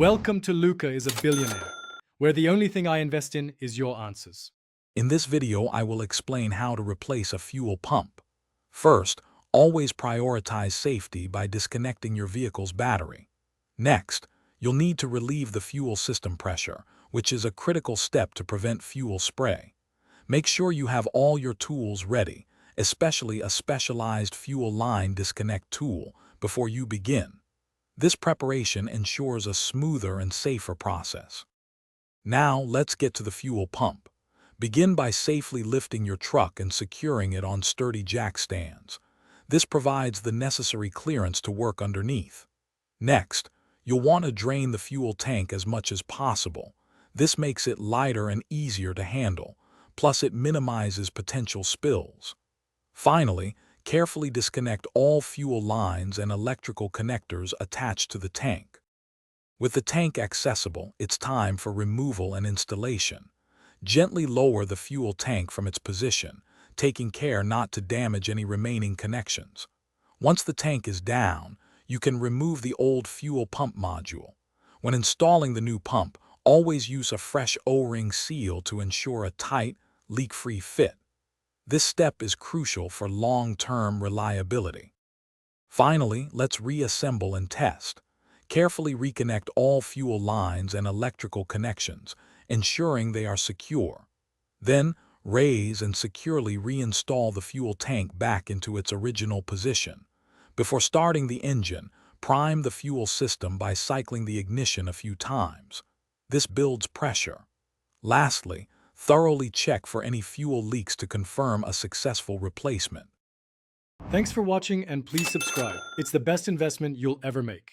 Welcome to Luca is a Billionaire, where the only thing I invest in is your answers. In this video, I will explain how to replace a fuel pump. First, always prioritize safety by disconnecting your vehicle's battery. Next, you'll need to relieve the fuel system pressure, which is a critical step to prevent fuel spray. Make sure you have all your tools ready, especially a specialized fuel line disconnect tool, before you begin. This preparation ensures a smoother and safer process. Now, let's get to the fuel pump. Begin by safely lifting your truck and securing it on sturdy jack stands. This provides the necessary clearance to work underneath. Next, you'll want to drain the fuel tank as much as possible. This makes it lighter and easier to handle, plus it minimizes potential spills. Finally, carefully disconnect all fuel lines and electrical connectors attached to the tank. With the tank accessible, it's time for removal and installation. Gently lower the fuel tank from its position, taking care not to damage any remaining connections. Once the tank is down, you can remove the old fuel pump module. When installing the new pump, always use a fresh O-ring seal to ensure a tight, leak-free fit. This step is crucial for long-term reliability. Finally, let's reassemble and test. Carefully reconnect all fuel lines and electrical connections, ensuring they are secure. Then, raise and securely reinstall the fuel tank back into its original position. Before starting the engine, prime the fuel system by cycling the ignition a few times. This builds pressure. Lastly, thoroughly check for any fuel leaks to confirm a successful replacement. Thanks for watching and please subscribe. It's the best investment you'll ever make.